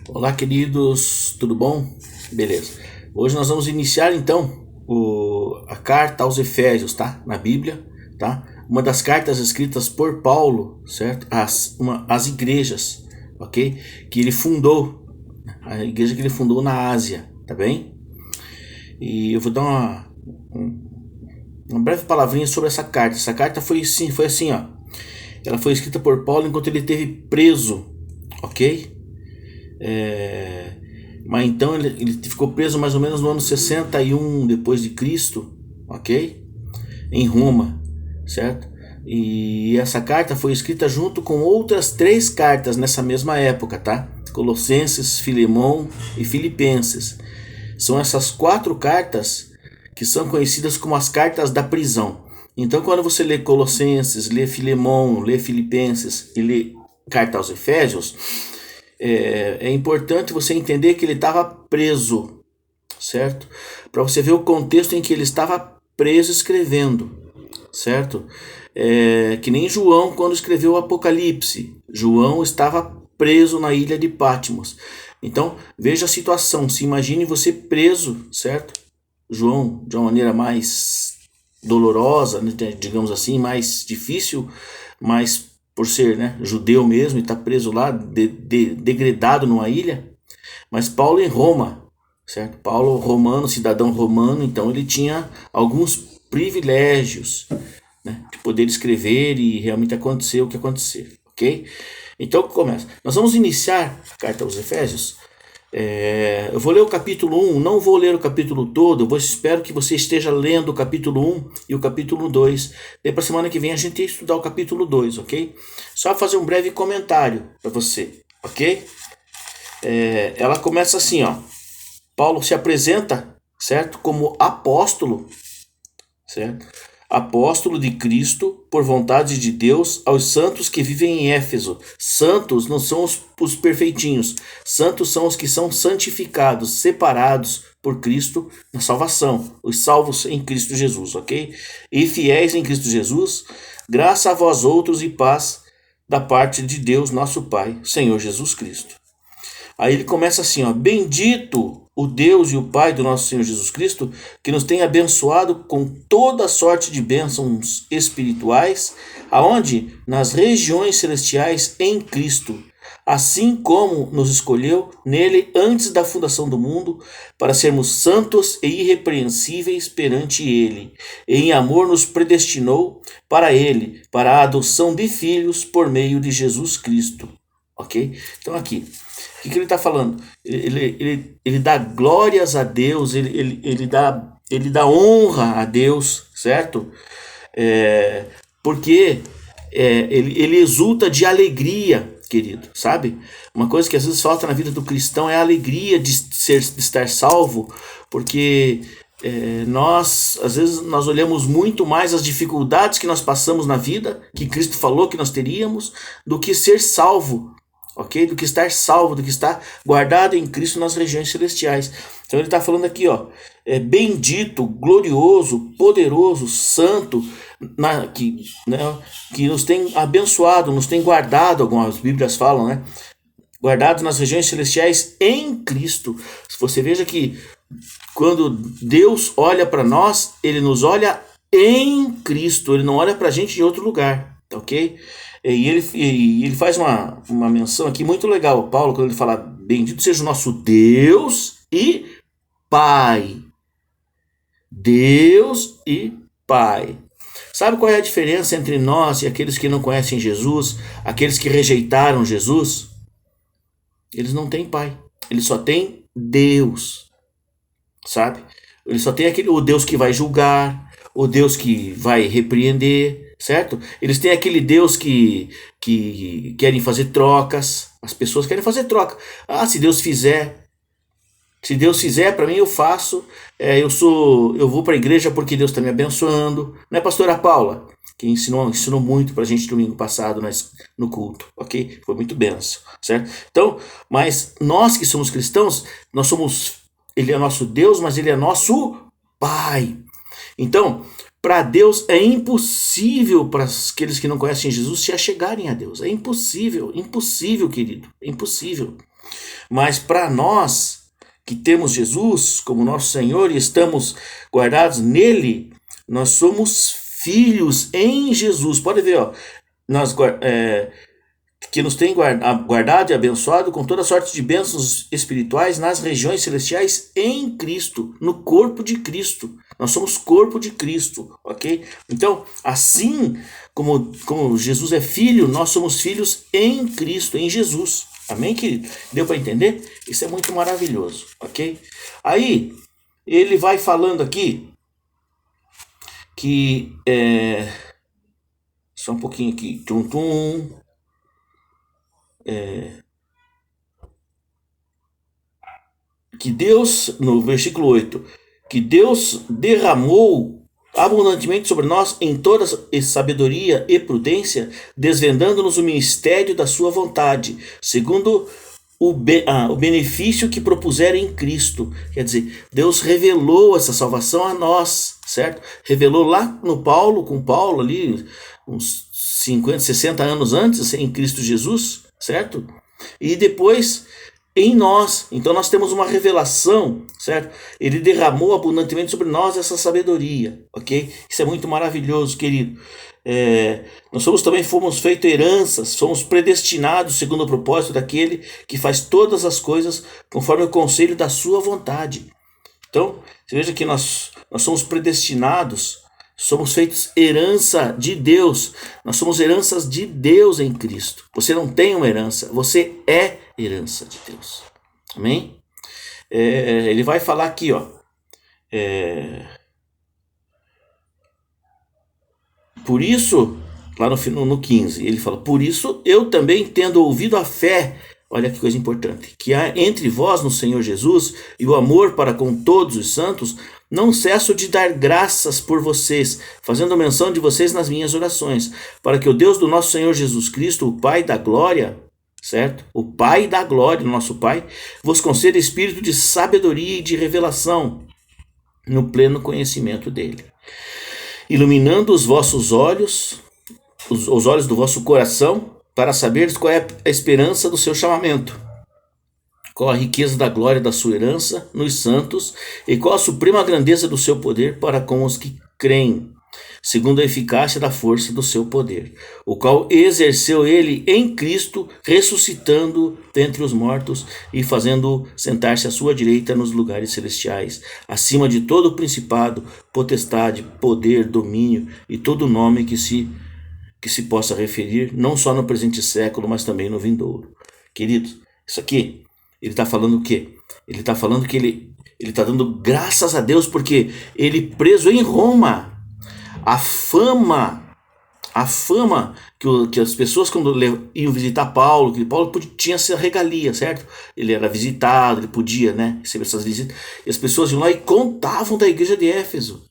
Olá, queridos, tudo bom? Beleza. Hoje nós vamos iniciar então a carta aos Efésios, tá? Na Bíblia, tá? Uma das cartas escritas por Paulo, certo? As igrejas, ok? Que ele fundou, a igreja que ele fundou na Ásia, tá bem? E eu vou dar uma breve palavrinha sobre essa carta. Essa carta foi assim, ó. Ela foi escrita por Paulo enquanto ele esteve preso, ok? Mas então ele ficou preso mais ou menos no ano 61 depois de Cristo, ok? Em Roma, certo? E essa carta foi escrita junto com outras 3 cartas nessa mesma época, tá? Colossenses, Filemão e Filipenses. São essas 4 cartas que são conhecidas como as cartas da prisão. Então, quando você lê Colossenses, lê Filemão, lê Filipenses e lê carta aos Efésios, é importante você entender que ele estava preso, certo? Para você ver o contexto em que ele estava preso escrevendo, certo? Que nem João quando escreveu o Apocalipse. João estava preso na ilha de Patmos. Então, veja a situação. Se imagine você preso, certo? João, de uma maneira mais dolorosa, né, digamos assim, mais difícil, mais por ser, né, judeu mesmo e está preso lá, degradado numa ilha. Mas Paulo em Roma, certo? Paulo romano, cidadão romano, então ele tinha alguns privilégios, né, de poder escrever e realmente acontecer o que acontecer, ok? Então começa. Nós vamos iniciar a carta aos Efésios. Eu vou ler o capítulo 1, não vou ler o capítulo todo, espero que você esteja lendo o capítulo 1 e o capítulo 2. Daí para semana que vem a gente ia estudar o capítulo 2, ok? Só fazer um breve comentário para você, ok? Ela começa assim, ó. Paulo se apresenta, certo? Como apóstolo, certo? Apóstolo de Cristo, por vontade de Deus, aos santos que vivem em Éfeso. Santos não são os perfeitinhos. Santos são os que são santificados, separados por Cristo na salvação. Os salvos em Cristo Jesus, ok? E fiéis em Cristo Jesus, graça a vós outros e paz da parte de Deus, nosso Pai, Senhor Jesus Cristo. Aí ele começa assim, ó: bendito o Deus e o Pai do nosso Senhor Jesus Cristo, que nos tem abençoado com toda sorte de bênçãos espirituais, aonde? Nas regiões celestiais em Cristo, assim como nos escolheu nele antes da fundação do mundo, para sermos santos e irrepreensíveis perante ele, e em amor nos predestinou para ele, para a adoção de filhos por meio de Jesus Cristo. Ok? Então aqui, o que ele está falando? Ele dá glórias a Deus, ele dá honra a Deus, certo? Porque ele exulta de alegria, querido, sabe? Uma coisa que às vezes falta na vida do cristão é a alegria de estar salvo, porque às vezes nós olhamos muito mais as dificuldades que nós passamos na vida, que Cristo falou que nós teríamos, do que ser salvo, ok? Do que estar salvo, do que estar guardado em Cristo nas regiões celestiais. Então ele está falando aqui, ó, bendito, glorioso, poderoso, santo, que nos tem abençoado, nos tem guardado, algumas Bíblias falam, né? Guardados nas regiões celestiais em Cristo. Você veja que quando Deus olha para nós, ele nos olha em Cristo, ele não olha para a gente de outro lugar, ok? E ele faz uma menção aqui muito legal, Paulo, quando ele fala: bendito seja o nosso Deus e Pai. Deus e Pai. Sabe qual é a diferença entre nós e aqueles que não conhecem Jesus, aqueles que rejeitaram Jesus? Eles não têm Pai, eles só têm Deus, sabe? Ele só tem o Deus que vai julgar, o Deus que vai repreender, certo? Eles têm aquele Deus que querem fazer trocas. As pessoas querem fazer troca. Se Deus fizer para mim, eu faço. Eu vou para a igreja porque Deus está me abençoando. Não é, pastora Paula? Que ensinou muito para a gente domingo passado no culto, ok? Foi muito benção, certo? Então, mas nós que somos cristãos, ele é nosso Deus, mas ele é nosso Pai. Então, para Deus é impossível, para aqueles que não conhecem Jesus, se achegarem a Deus. É impossível, querido, é impossível. Mas para nós que temos Jesus como nosso Senhor e estamos guardados nele, nós somos filhos em Jesus. Pode ver, ó, nós, que nos tem guardado e abençoado com toda sorte de bênçãos espirituais nas regiões celestiais em Cristo, no corpo de Cristo. Nós somos corpo de Cristo, ok? Então, assim como Jesus é filho, nós somos filhos em Cristo, em Jesus. Amém, querido? Deu para entender? Isso é muito maravilhoso, ok? Aí, ele vai falando aqui que... só um pouquinho aqui. Que Deus, no versículo 8, que Deus derramou abundantemente sobre nós em toda sabedoria e prudência, desvendando-nos o ministério da sua vontade, segundo o benefício que propuseram em Cristo. Quer dizer, Deus revelou essa salvação a nós, certo? Revelou lá com Paulo ali, uns 50, 60 anos antes, em Cristo Jesus, certo? E depois em nós. Então nós temos uma revelação, certo? Ele derramou abundantemente sobre nós essa sabedoria, ok? Isso é muito maravilhoso, querido. Nós fomos feitos heranças, somos predestinados segundo o propósito daquele que faz todas as coisas conforme o conselho da sua vontade. Então, você veja que nós somos predestinados, somos feitos herança de Deus. Nós somos heranças de Deus em Cristo. Você não tem uma herança, você é herança de Deus. Amém? Ele vai falar aqui, ó. Por isso, lá no 15, ele fala: por isso eu também, tendo ouvido a fé, olha que coisa importante, que há entre vós no Senhor Jesus e o amor para com todos os santos, não cesso de dar graças por vocês, fazendo menção de vocês nas minhas orações, para que o Deus do nosso Senhor Jesus Cristo, o Pai da glória, certo? O Pai da glória, nosso Pai, vos conceda espírito de sabedoria e de revelação no pleno conhecimento dele, iluminando os vossos olhos, os olhos do vosso coração, para saberes qual é a esperança do seu chamamento, qual a riqueza da glória da sua herança nos santos, e qual a suprema grandeza do seu poder para com os que creem, segundo a eficácia da força do seu poder, o qual exerceu ele em Cristo, ressuscitando dentre os mortos e fazendo sentar-se à sua direita nos lugares celestiais, acima de todo principado, potestade, poder, domínio e todo nome que se possa referir, não só no presente século, mas também no vindouro. Queridos, isso aqui, ele está falando o quê? Ele está falando que ele está dando graças a Deus porque ele, preso em Roma, a fama que as pessoas, quando iam visitar Paulo, que Paulo tinha essa regalia, certo? Ele era visitado, ele podia, né, receber essas visitas, e as pessoas iam lá e contavam da igreja de Éfeso.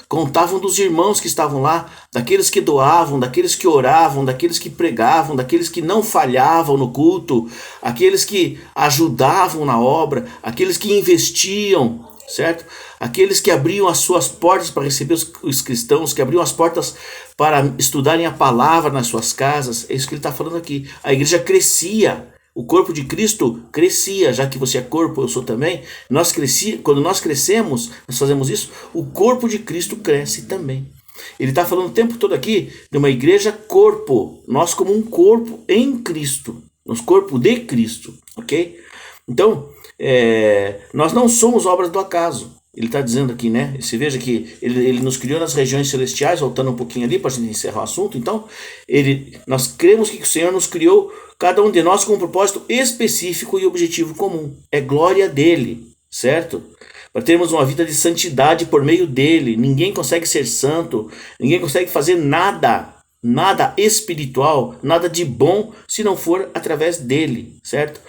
Contavam dos irmãos que estavam lá, daqueles que doavam, daqueles que oravam, daqueles que pregavam, daqueles que não falhavam no culto, aqueles que ajudavam na obra, aqueles que investiam, certo? Aqueles que abriam as suas portas para receber os cristãos, que abriam as portas para estudarem a palavra nas suas casas. É isso que ele está falando aqui. A igreja crescia. O corpo de Cristo crescia, já que você é corpo, eu sou também. Quando nós crescemos, nós fazemos isso, o corpo de Cristo cresce também. Ele está falando o tempo todo aqui de uma igreja corpo, nós como um corpo em Cristo, nosso corpo de Cristo, ok? Então, nós não somos obras do acaso. Ele está dizendo aqui, né? Você veja que ele nos criou nas regiões celestiais, voltando um pouquinho ali para a gente encerrar o assunto. Então, nós cremos que o Senhor nos criou, cada um de nós, com um propósito específico e objetivo comum. É glória dele, certo? Para termos uma vida de santidade por meio dele. Ninguém consegue ser santo, ninguém consegue fazer nada espiritual, nada de bom, se não for através dele, certo?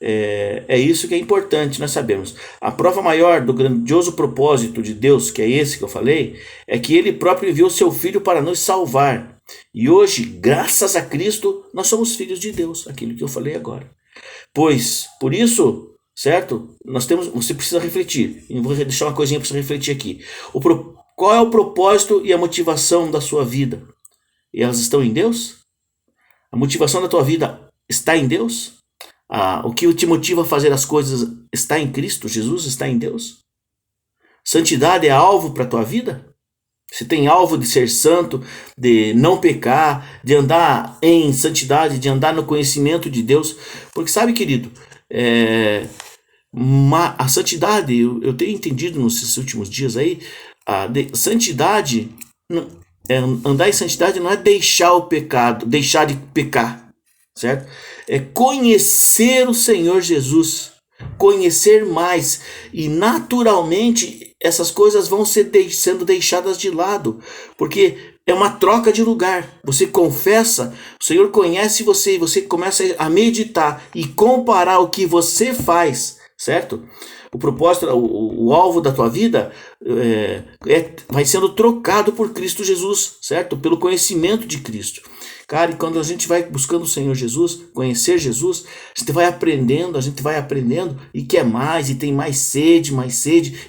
É isso que é importante, nós sabemos. A prova maior do grandioso propósito de Deus, que é esse que eu falei, é que ele próprio enviou seu Filho para nos salvar. E hoje, graças a Cristo, nós somos filhos de Deus, aquilo que eu falei agora. Pois, por isso, certo? Você precisa refletir. E vou deixar uma coisinha para você refletir aqui. Qual é o propósito e a motivação da sua vida? E elas estão em Deus? A motivação da tua vida está em Deus? O que te motiva a fazer as coisas está em Cristo Jesus, está em Deus? Santidade é alvo para a tua vida? Você tem alvo de ser santo, de não pecar, de andar em santidade, de andar no conhecimento de Deus? Porque sabe, querido, a santidade, eu tenho entendido nesses últimos dias aí, santidade, andar em santidade não é deixar o pecado, deixar de pecar, certo? É conhecer o Senhor Jesus, conhecer mais, e naturalmente essas coisas vão sendo deixadas de lado, porque é uma troca de lugar. Você confessa, o Senhor conhece você, e você começa a meditar e comparar o que você faz, certo? O propósito, o alvo da tua vida vai sendo trocado por Cristo Jesus, certo? Pelo conhecimento de Cristo. Cara, e quando a gente vai buscando o Senhor Jesus, conhecer Jesus, a gente vai aprendendo e quer mais, e tem mais sede,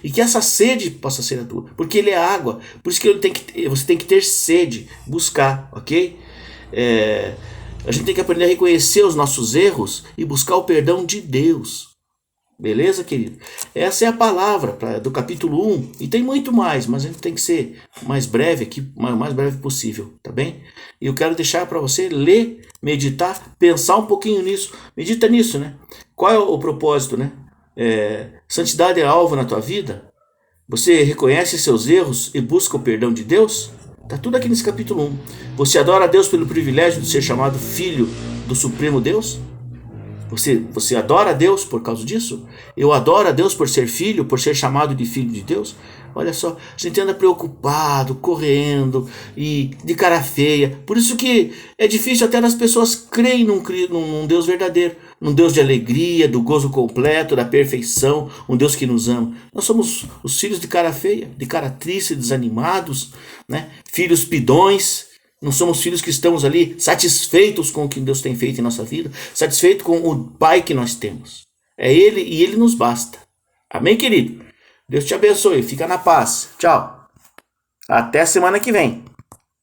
e que essa sede possa ser a tua, porque Ele é água, por isso que você tem que ter sede, buscar, ok? A gente tem que aprender a reconhecer os nossos erros e buscar o perdão de Deus. Beleza, querido? Essa é a palavra do capítulo 1. E tem muito mais, mas a gente tem que ser mais breve aqui, o mais breve possível, tá bem? E eu quero deixar para você ler, meditar, pensar um pouquinho nisso. Medita nisso, né? Qual é o propósito, né? Santidade é alvo na tua vida? Você reconhece seus erros e busca o perdão de Deus? Tá tudo aqui nesse capítulo 1. Você adora a Deus pelo privilégio de ser chamado filho do Supremo Deus? Você adora a Deus por causa disso? Eu adoro a Deus por ser filho, por ser chamado de filho de Deus? Olha só, a gente anda preocupado, correndo e de cara feia. Por isso que é difícil até das pessoas crerem num Deus verdadeiro, num Deus de alegria, do gozo completo, da perfeição, um Deus que nos ama. Nós somos os filhos de cara feia, de cara triste, desanimados, né? Filhos pidões. Não somos filhos que estamos ali satisfeitos com o que Deus tem feito em nossa vida, satisfeitos com o Pai que nós temos. É Ele e Ele nos basta. Amém, querido? Deus te abençoe. Fica na paz. Tchau. Até semana que vem.